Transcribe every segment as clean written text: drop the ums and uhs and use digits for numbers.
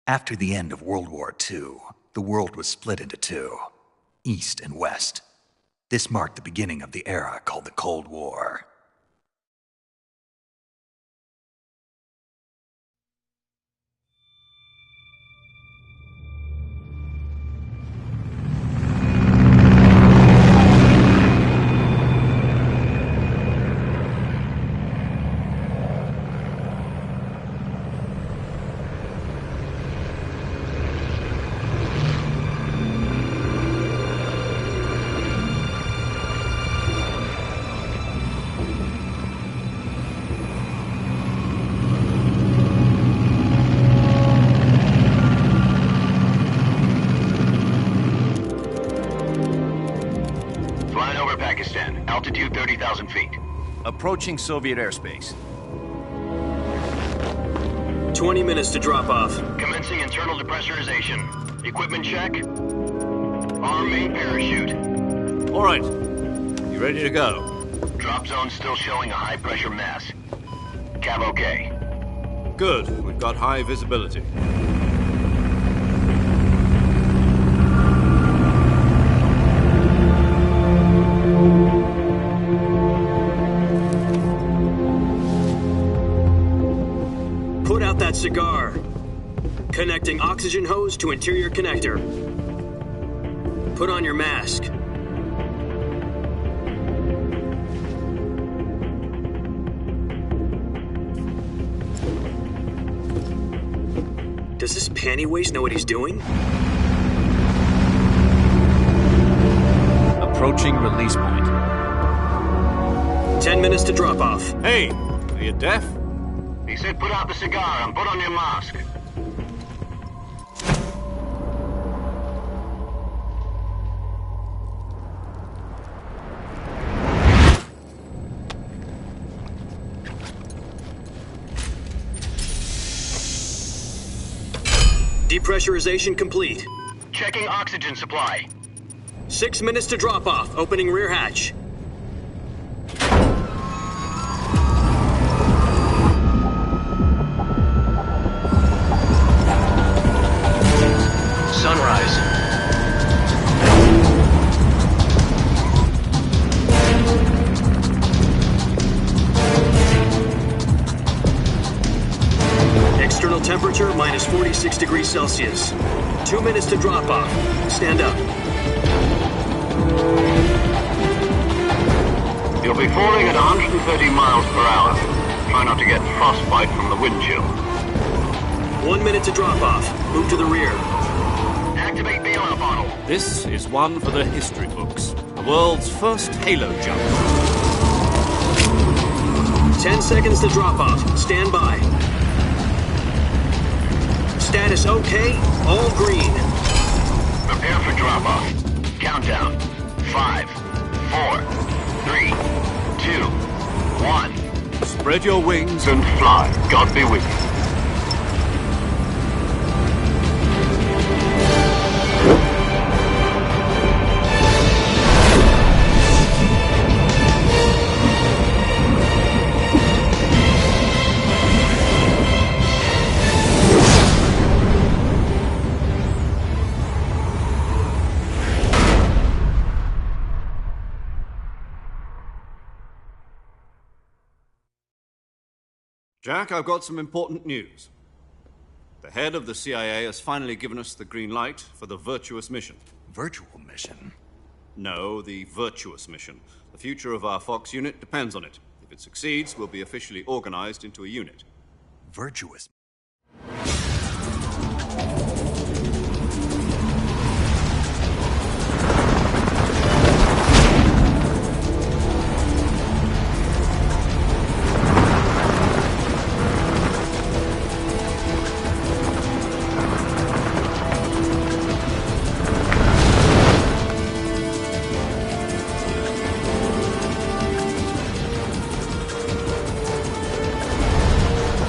After the end of World War II, the world was split into two, East and West. This marked the beginning of the era called the Cold War. Altitude 30,000 feet. Approaching Soviet airspace. 20 minutes to drop off. Commencing internal depressurization. Equipment check. Arm main parachute. All right. You ready to go? Drop zone still showing a high pressure mass. Cav okay. Good. We've got high visibility. Put out that cigar. Connecting oxygen hose to interior connector. Put on your mask. Does this panty waste know what he's doing? Approaching release point. 10 minutes to drop off. Hey, are you deaf? He said put out the cigar and put on your mask. Depressurization complete. Checking oxygen supply. 6 minutes to drop off. Opening rear hatch. Sunrise. External temperature minus 46 degrees Celsius. 2 minutes to drop off. Stand up. You'll be falling at 130 miles per hour. Try not to get frostbite from the wind chill. 1 minute to drop off. Move to the rear. Activate bailout bottle. This is one for the history books. The world's first halo jump. 10 seconds to drop off. Stand by. Status okay. All green. Prepare for drop-off. Countdown. 5, 4, 3, 2, 1. Spread your wings And fly. God be with you. Jack, I've got some important news. The head of the CIA has finally given us the green light for the virtuous mission. Virtual mission? No, the virtuous mission. The future of our Fox unit depends on it. If it succeeds, we'll be officially organized into a unit. Virtuous?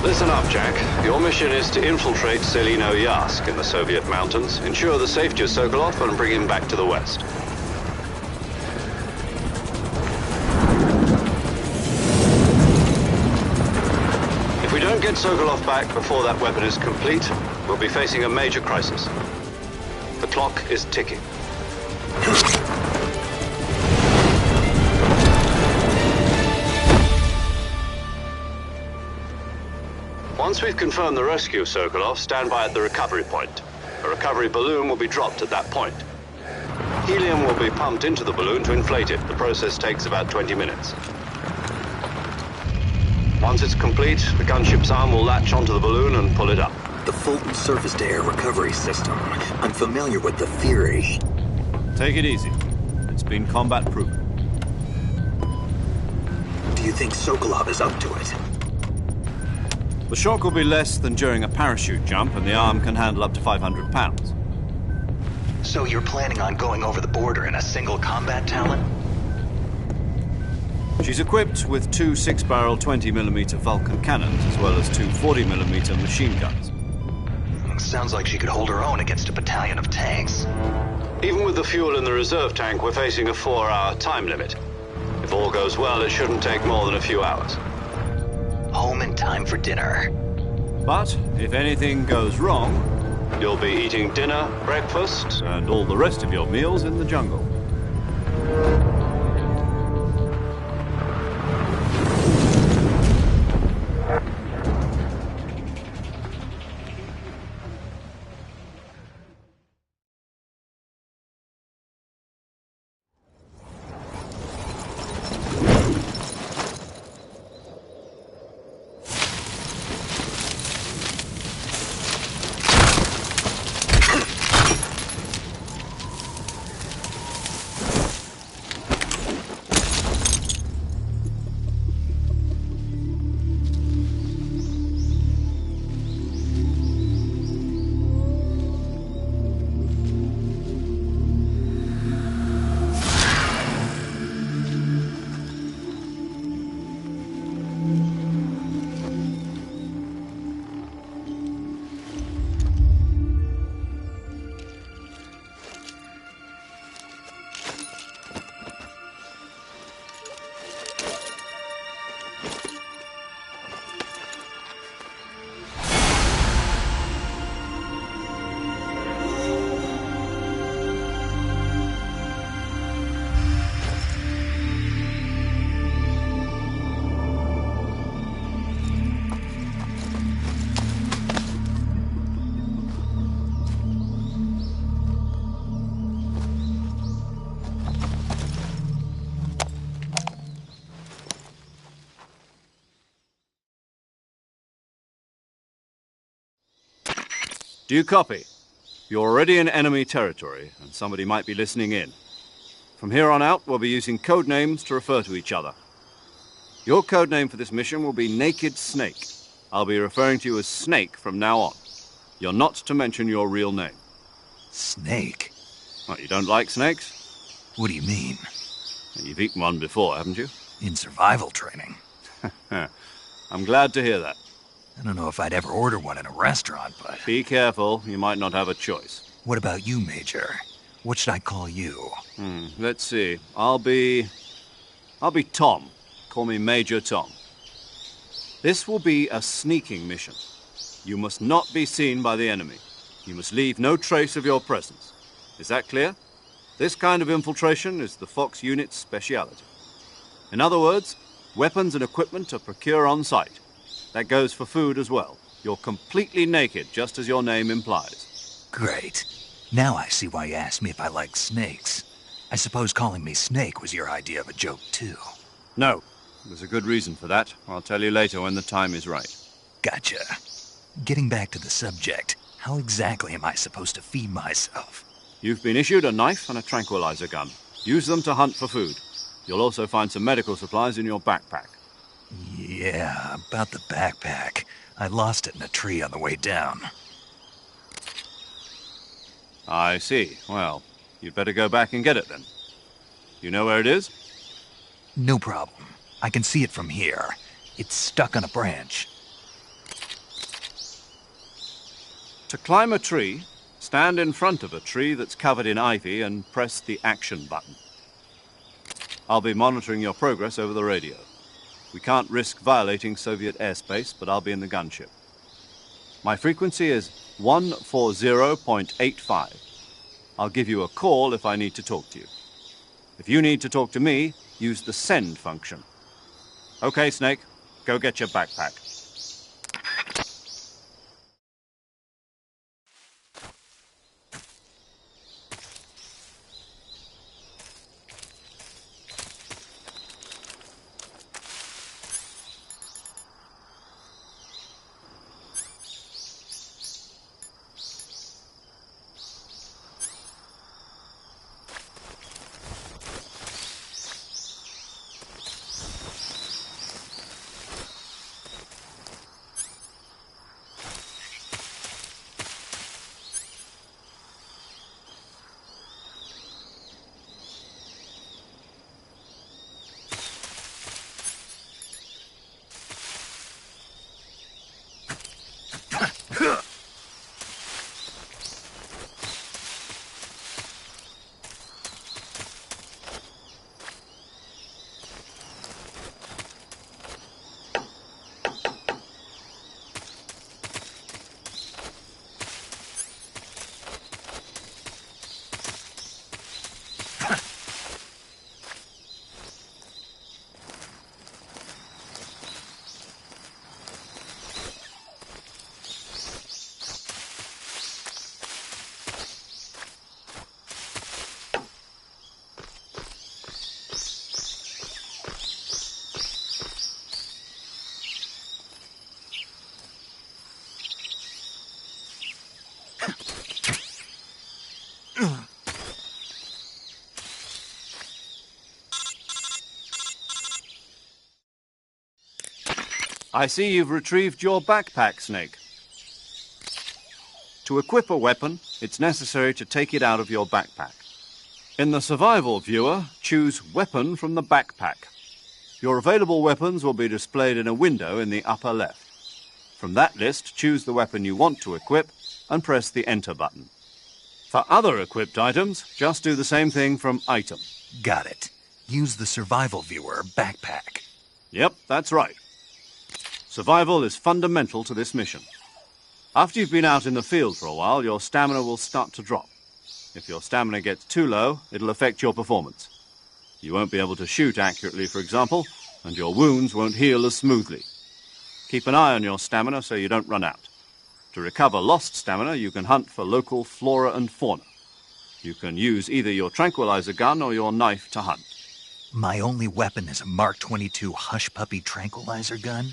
Listen up, Jack. Your mission is to infiltrate Selino-Yask in the Soviet mountains, ensure the safety of Sokolov, and bring him back to the West. If we don't get Sokolov back before that weapon is complete, We'll be facing a major crisis. The clock is ticking. Once we've confirmed the rescue of Sokolov, stand by at the recovery point. A recovery balloon will be dropped at that point. Helium will be pumped into the balloon to inflate it. The process takes about 20 minutes. Once it's complete, the gunship's arm will latch onto the balloon and pull it up. The Fulton surface-to-air recovery system. I'm familiar with the theory. Take it easy. It's been combat-proven. Do you think Sokolov is up to it? The shock will be less than during a parachute jump, and the arm can handle up to 500 pounds. So you're planning on going over the border in a single combat Talon? She's equipped with two 6-barrel 20mm Vulcan cannons, as well as two 40mm machine guns. Sounds like she could hold her own against a battalion of tanks. Even with the fuel in the reserve tank, we're facing a 4-hour time limit. If all goes well, it shouldn't take more than a few hours. Home in time for dinner. But if anything goes wrong, You'll be eating dinner, breakfast, and all the rest of your meals in the jungle. Do you copy? You're already in enemy territory, and somebody might be listening in. From here on out, we'll be using code names to refer to each other. Your code name for this mission will be Naked Snake. I'll be referring to you as Snake from now on. You're not to mention your real name. Snake? What, you don't like snakes? What do you mean? You've eaten one before, haven't you? In survival training. I'm glad to hear that. I don't know if I'd ever order one in a restaurant, but... Be careful, you might not have a choice. What about you, Major? What should I call you? Let's see. I'll be Tom. Call me Major Tom. This will be a sneaking mission. You must not be seen by the enemy. You must leave no trace of your presence. Is that clear? This kind of infiltration is the Fox unit's speciality. In other words, weapons and equipment are procured on site. That goes for food as well. You're completely naked, just as your name implies. Great. Now I see why you asked me if I like snakes. I suppose calling me Snake was your idea of a joke, too. No. There's a good reason for that. I'll tell you later when the time is right. Gotcha. Getting back to the subject, how exactly am I supposed to feed myself? You've been issued a knife and a tranquilizer gun. Use them to hunt for food. You'll also find some medical supplies in your backpack. Yeah, about the backpack. I lost it in a tree on the way down. I see. Well, you'd better go back and get it then. You know where it is? No problem. I can see it from here. It's stuck on a branch. To climb a tree, stand in front of a tree that's covered in ivy and press the action button. I'll be monitoring your progress over the radio. We can't risk violating Soviet airspace, but I'll be in the gunship. My frequency is 140.85. I'll give you a call if I need to talk to you. If you need to talk to me, use the send function. Okay, Snake, go get your backpack. I see you've retrieved your backpack, Snake. To equip a weapon, it's necessary to take it out of your backpack. In the survival viewer, choose Weapon from the backpack. Your available weapons will be displayed in a window in the upper left. From that list, choose the weapon you want to equip and press the Enter button. For other equipped items, just do the same thing from Item. Got it. Use the survival viewer backpack. Yep, that's right. Survival is fundamental to this mission. After you've been out in the field for a while, your stamina will start to drop. If your stamina gets too low, it'll affect your performance. You won't be able to shoot accurately, for example, and your wounds won't heal as smoothly. Keep an eye on your stamina so you don't run out. To recover lost stamina, you can hunt for local flora and fauna. You can use either your tranquilizer gun or your knife to hunt. My only weapon is a Mark 22 Hush Puppy tranquilizer gun?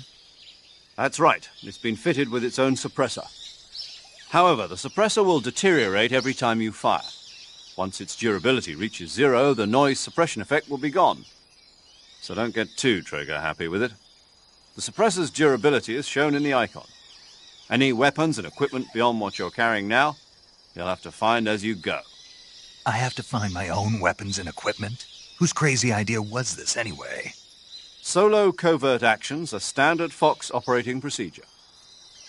That's right. It's been fitted with its own suppressor. However, the suppressor will deteriorate every time you fire. Once its durability reaches 0, the noise suppression effect will be gone. So don't get too trigger-happy with it. The suppressor's durability is shown in the icon. Any weapons and equipment beyond what you're carrying now, you'll have to find as you go. I have to find my own weapons and equipment? Whose crazy idea was this anyway? Solo covert actions are standard Fox operating procedure.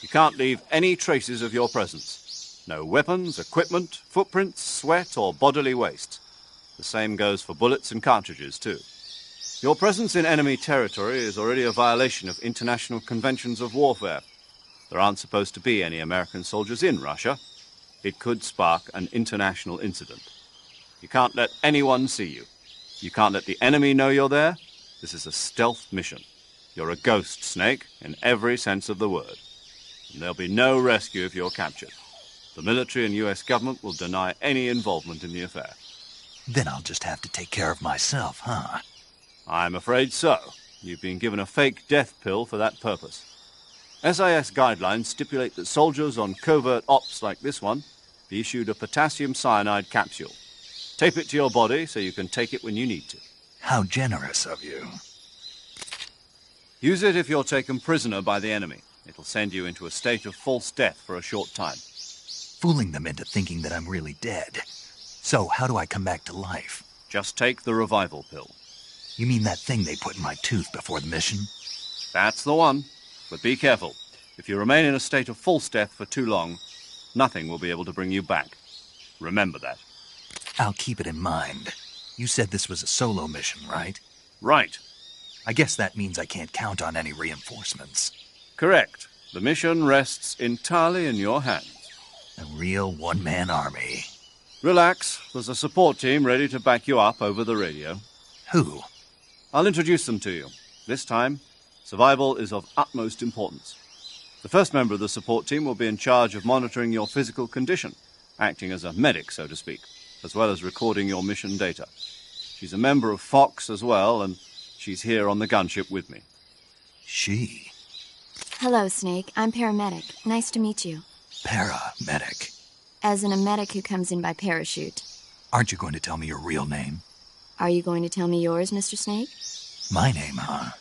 You can't leave any traces of your presence. No weapons, equipment, footprints, sweat, or bodily waste. The same goes for bullets and cartridges, too. Your presence in enemy territory is already a violation of international conventions of warfare. There aren't supposed to be any American soldiers in Russia. It could spark an international incident. You can't let anyone see you. You can't let the enemy know you're there. This is a stealth mission. You're a ghost, Snake, in every sense of the word. And there'll be no rescue if you're captured. The military and U.S. government will deny any involvement in the affair. Then I'll just have to take care of myself, huh? I'm afraid so. You've been given a fake death pill for that purpose. SIS guidelines stipulate that soldiers on covert ops like this one be issued a potassium cyanide capsule. Tape it to your body so you can take it when you need to. How generous of you. Use it if you're taken prisoner by the enemy. It'll send you into a state of false death for a short time. Fooling them into thinking that I'm really dead. So, how do I come back to life? Just take the revival pill. You mean that thing they put in my tooth before the mission? That's the one. But be careful. If you remain in a state of false death for too long, nothing will be able to bring you back. Remember that. I'll keep it in mind. You said this was a solo mission, right? Right. I guess that means I can't count on any reinforcements. Correct. The mission rests entirely in your hands. A real one-man army. Relax. There's a support team ready to back you up over the radio. Who? I'll introduce them to you. This time, survival is of utmost importance. The first member of the support team will be in charge of monitoring your physical condition, acting as a medic, so to speak, as well as recording your mission data. She's a member of Fox as well, and she's here on the gunship with me. She? Hello, Snake. I'm paramedic. Nice to meet you. Paramedic. As in a medic who comes in by parachute. Aren't you going to tell me your real name? Are you going to tell me yours, Mr. Snake? My name, huh?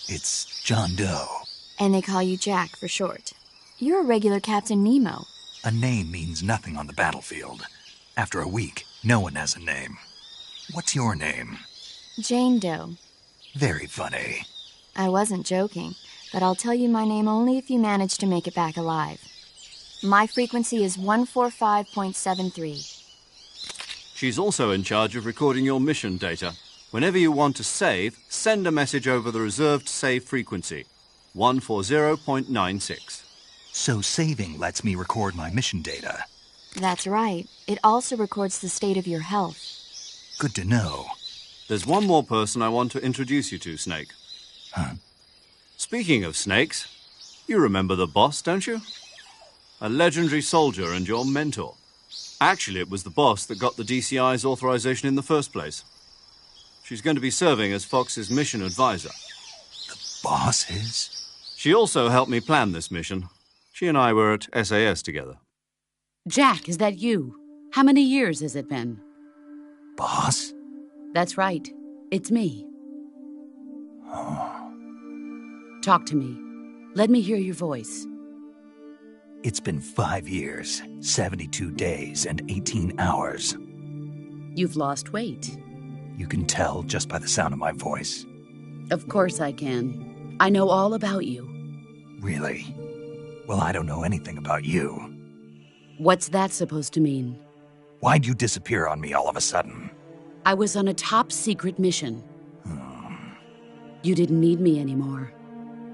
It's John Doe. And they call you Jack for short. You're a regular Captain Nemo. A name means nothing on the battlefield. After a week, no one has a name. What's your name? Jane Doe. Very funny. I wasn't joking, but I'll tell you my name only if you manage to make it back alive. My frequency is 145.73. She's also in charge of recording your mission data. Whenever you want to save, send a message over the reserved save frequency, 140.96. So saving lets me record my mission data. That's right. It also records the state of your health. Good to know. There's one more person I want to introduce you to, Snake. Huh? Speaking of snakes, you remember the boss, don't you? A legendary soldier and your mentor. Actually, it was the boss that got the DCI's authorization in the first place. She's going to be serving as Fox's mission advisor. The boss is? She also helped me plan this mission. She and I were at SAS together. Jack, is that you? How many years has it been? Boss? That's right. It's me. Oh. Talk to me. Let me hear your voice. It's been 5 years, 72 days, and 18 hours. You've lost weight. You can tell just by the sound of my voice. Of course I can. I know all about you. Really? Well, I don't know anything about you. What's that supposed to mean? Why'd you disappear on me all of a sudden? I was on a top-secret mission. You didn't need me anymore.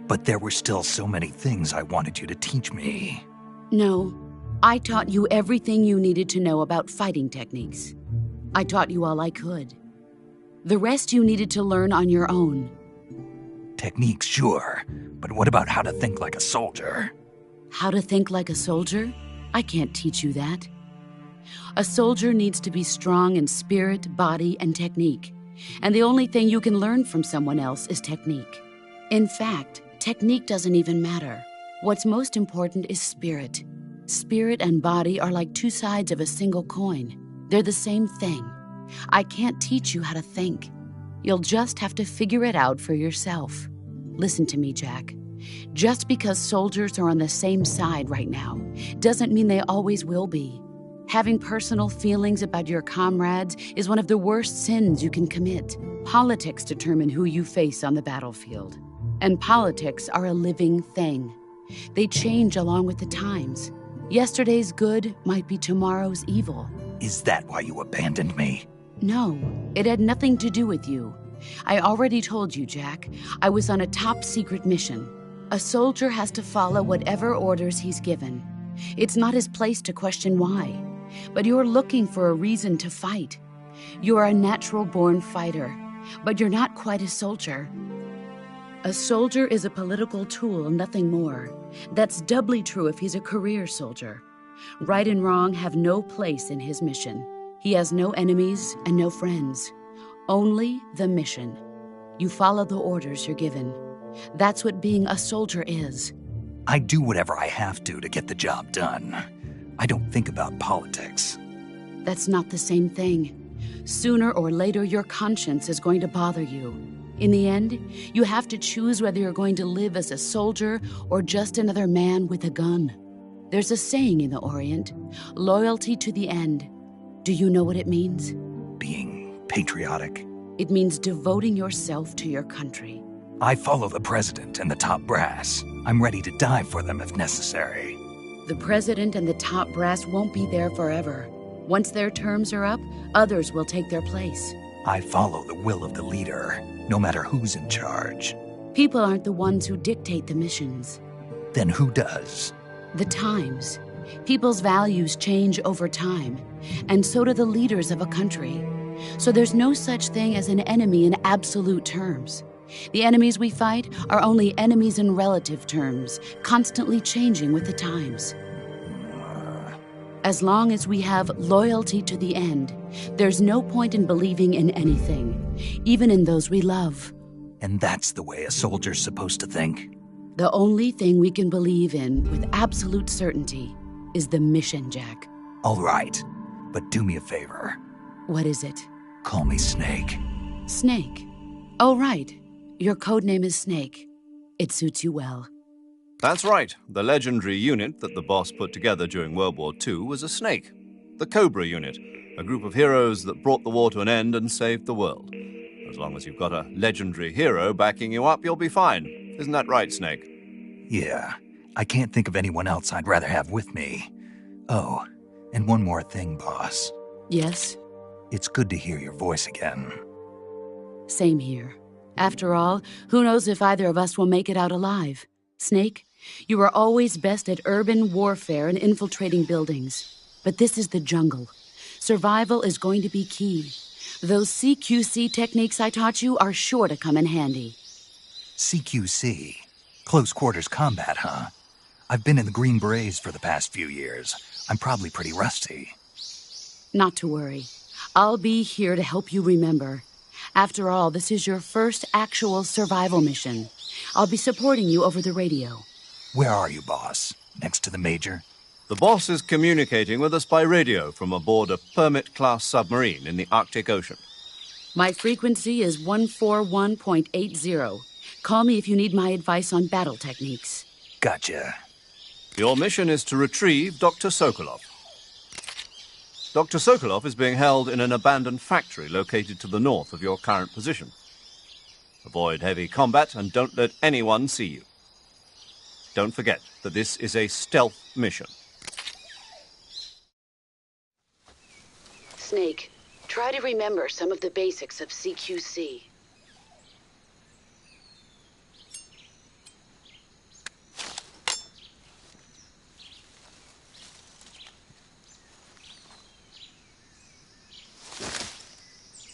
But there were still so many things I wanted you to teach me. No, I taught you everything you needed to know about fighting techniques. I taught you all I could. The rest you needed to learn on your own. Techniques, sure. But what about how to think like a soldier? How to think like a soldier? I can't teach you that. A soldier needs to be strong in spirit, body, and technique. And the only thing you can learn from someone else is technique. In fact, technique doesn't even matter. What's most important is spirit. Spirit and body are like two sides of a single coin. They're the same thing. I can't teach you how to think. You'll just have to figure it out for yourself. Listen to me, Jack. Just because soldiers are on the same side right now doesn't mean they always will be. Having personal feelings about your comrades is one of the worst sins you can commit. Politics determine who you face on the battlefield. And politics are a living thing. They change along with the times. Yesterday's good might be tomorrow's evil. Is that why you abandoned me? No, it had nothing to do with you. I already told you, Jack. I was on a top-secret mission. A soldier has to follow whatever orders he's given. It's not his place to question why. But you're looking for a reason to fight. You're a natural-born fighter, but you're not quite a soldier. A soldier is a political tool, nothing more. That's doubly true if he's a career soldier. Right and wrong have no place in his mission. He has no enemies and no friends. Only the mission. You follow the orders you're given. That's what being a soldier is. I do whatever I have to get the job done. I don't think about politics. That's not the same thing. Sooner or later, your conscience is going to bother you. In the end, you have to choose whether you're going to live as a soldier or just another man with a gun. There's a saying in the Orient, loyalty to the end. Do you know what it means? Being patriotic. It means devoting yourself to your country. I follow the president and the top brass. I'm ready to die for them if necessary. The president and the top brass won't be there forever. Once their terms are up, others will take their place. I follow the will of the leader, no matter who's in charge. People aren't the ones who dictate the missions. Then who does? The times. People's values change over time, and so do the leaders of a country. So there's no such thing as an enemy in absolute terms. The enemies we fight are only enemies in relative terms, constantly changing with the times. As long as we have loyalty to the end, there's no point in believing in anything, even in those we love. And that's the way a soldier's supposed to think? The only thing we can believe in with absolute certainty is the mission, Jack. All right, but do me a favor. What is it? Call me Snake. Snake. Oh, right. Your code name is Snake. It suits you well. That's right. The legendary unit that the boss put together during World War II was a snake. The Cobra unit, a group of heroes that brought the war to an end and saved the world. As long as you've got a legendary hero backing you up, you'll be fine. Isn't that right, Snake? Yeah, I can't think of anyone else I'd rather have with me. Oh, and one more thing, boss. Yes? It's good to hear your voice again. Same here. After all, who knows if either of us will make it out alive? Snake, you are always best at urban warfare and infiltrating buildings. But this is the jungle. Survival is going to be key. Those CQC techniques I taught you are sure to come in handy. CQC? Close quarters combat, huh? I've been in the Green Berets for the past few years. I'm probably pretty rusty. Not to worry. I'll be here to help you remember. After all, this is your first actual survival mission. I'll be supporting you over the radio. Where are you, boss? Next to the Major? The boss is communicating with us by radio from aboard a Permit-class submarine in the Arctic Ocean. My frequency is 141.80. Call me if you need my advice on battle techniques. Gotcha. Your mission is to retrieve Dr. Sokolov. Dr. Sokolov is being held in an abandoned factory located to the north of your current position. Avoid heavy combat and don't let anyone see you. Don't forget that this is a stealth mission. Snake, try to remember some of the basics of CQC.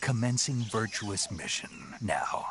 Commencing virtuous mission now.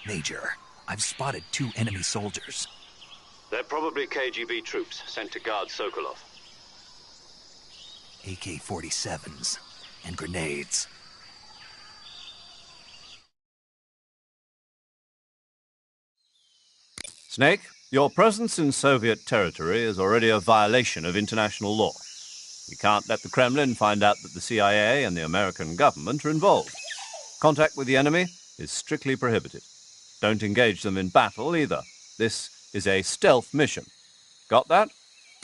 Major, I've spotted 2 enemy soldiers. They're probably KGB troops sent to guard Sokolov. AK-47s and grenades. Snake, your presence in Soviet territory is already a violation of international law. You can't let the Kremlin find out that the CIA and the American government are involved. Contact with the enemy is strictly prohibited. Don't engage them in battle either. This is a stealth mission. Got that?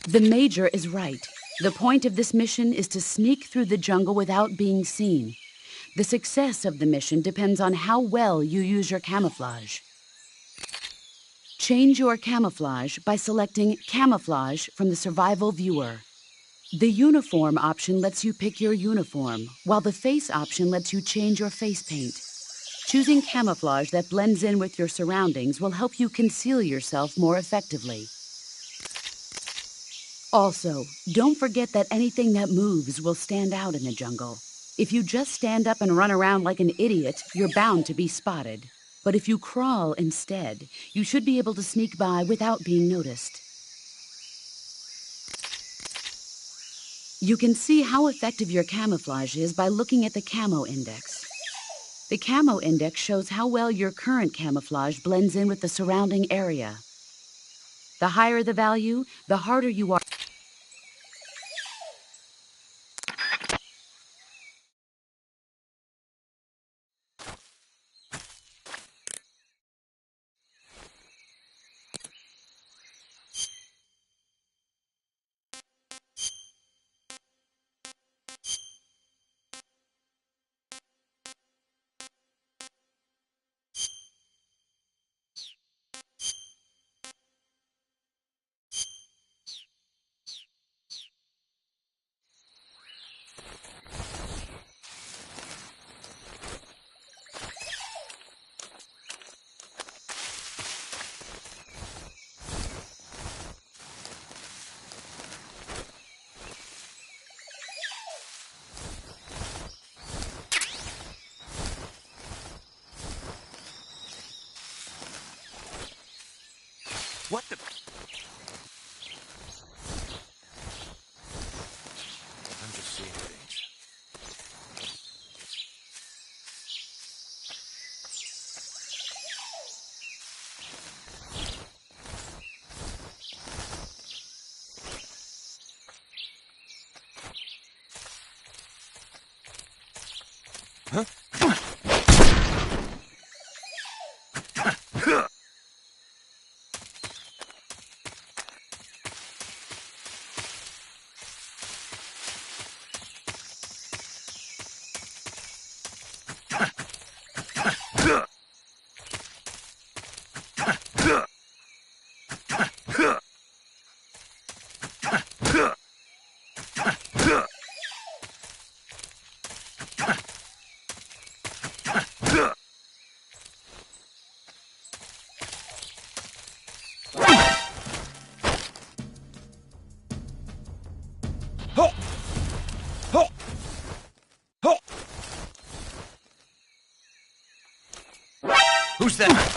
The Major is right. The point of this mission is to sneak through the jungle without being seen. The success of the mission depends on how well you use your camouflage. Change your camouflage by selecting Camouflage from the Survival Viewer. The Uniform option lets you pick your uniform, while the Face option lets you change your face paint. Choosing camouflage that blends in with your surroundings will help you conceal yourself more effectively. Also, don't forget that anything that moves will stand out in the jungle. If you just stand up and run around like an idiot, you're bound to be spotted. But if you crawl instead, you should be able to sneak by without being noticed. You can see how effective your camouflage is by looking at the Camo Index. The Camo Index shows how well your current camouflage blends in with the surrounding area. The higher the value, the harder you are. What the... I'm just seeing things. Huh? Who's that?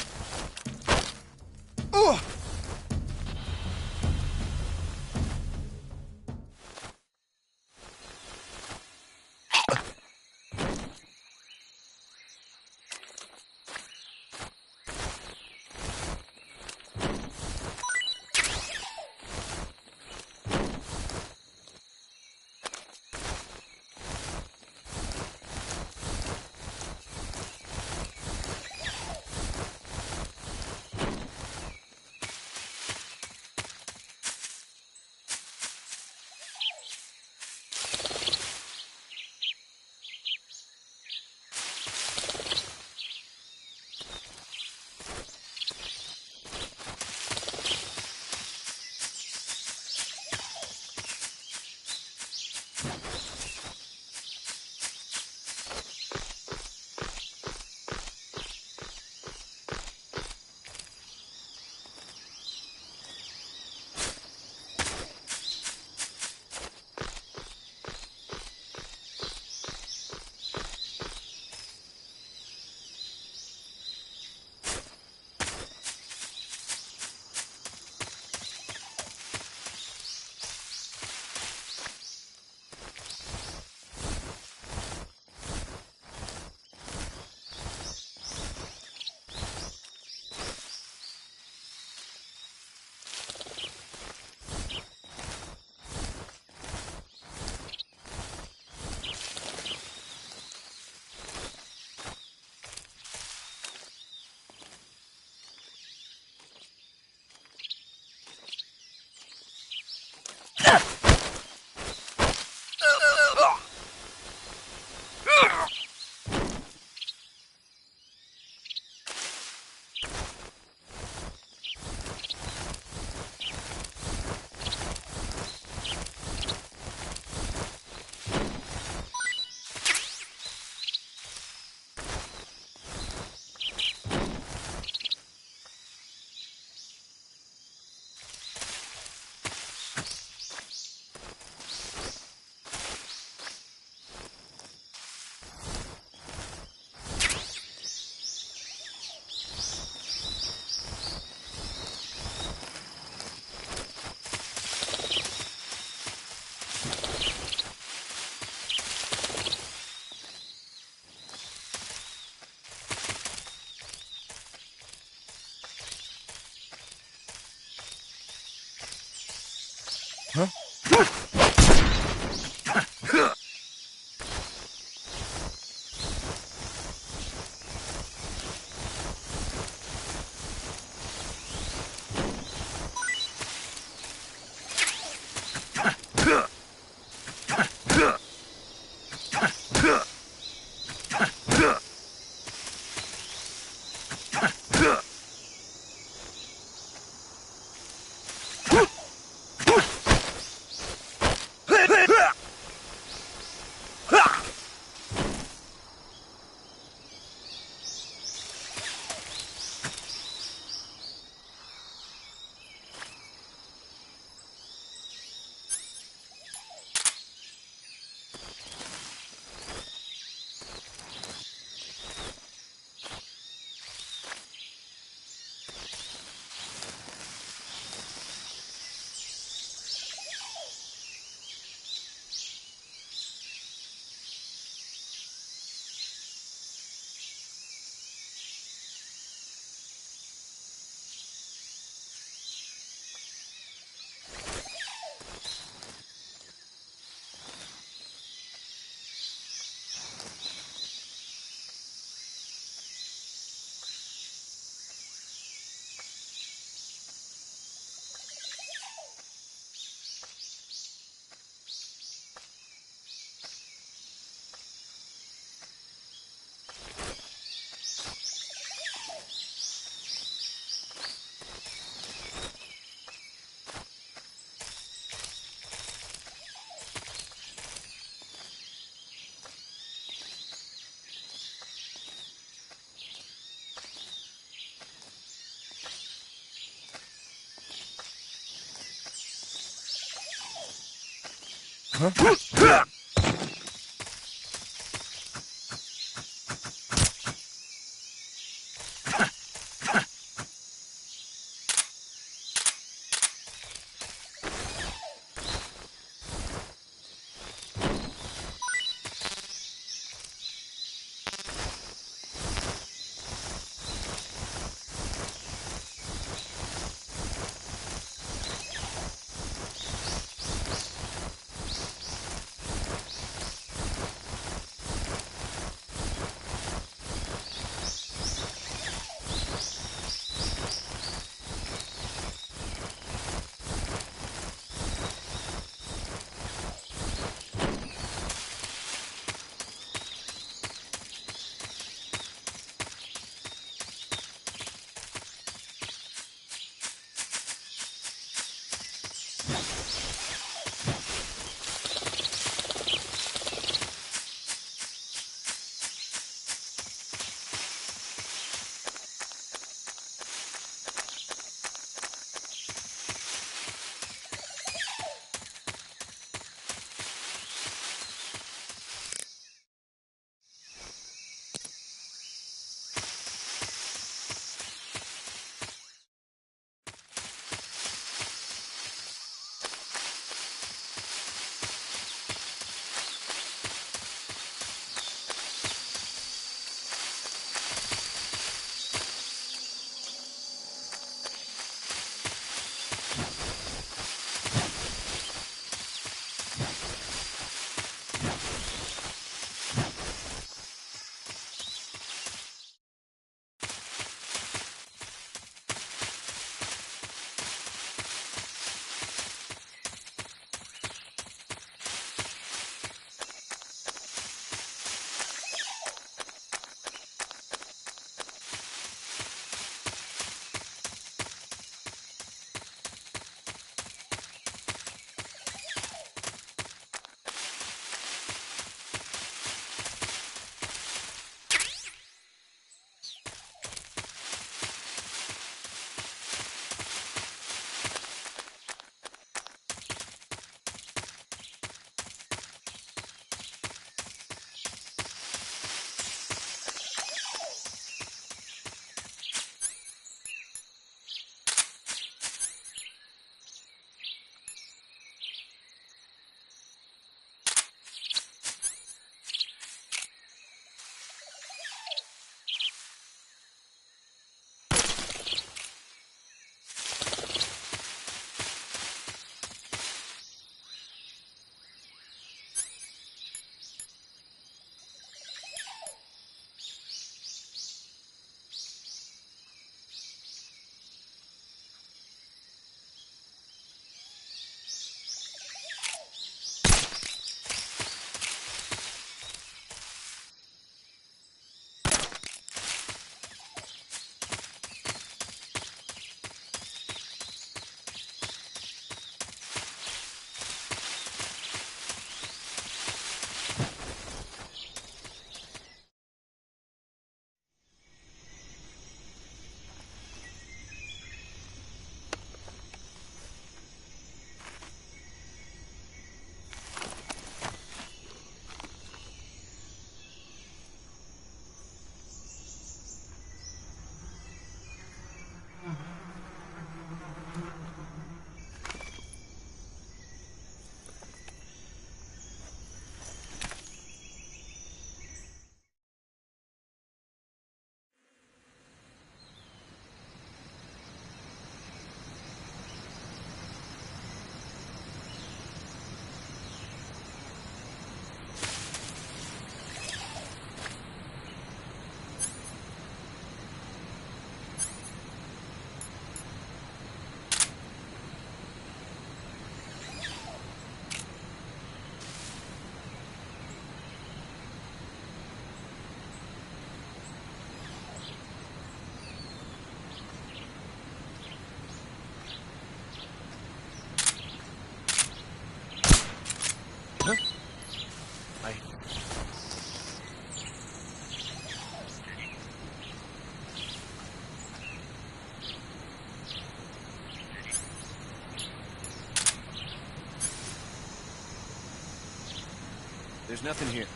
There's nothing here.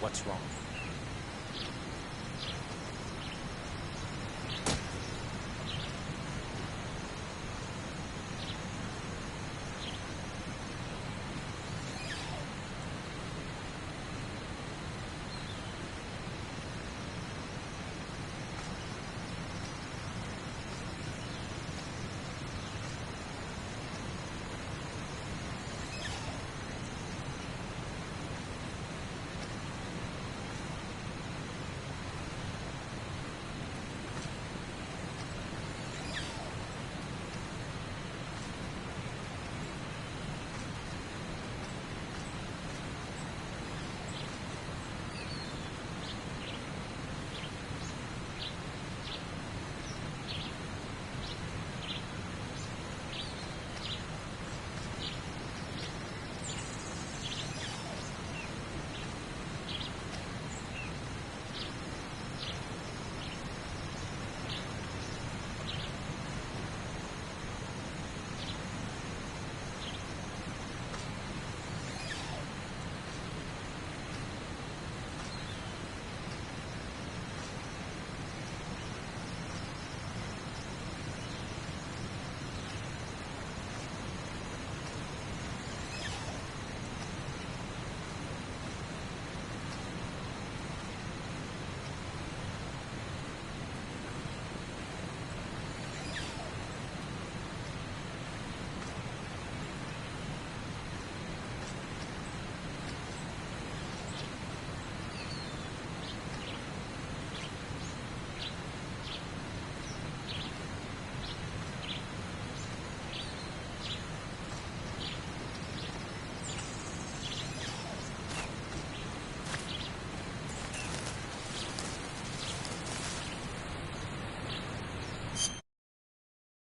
What's wrong?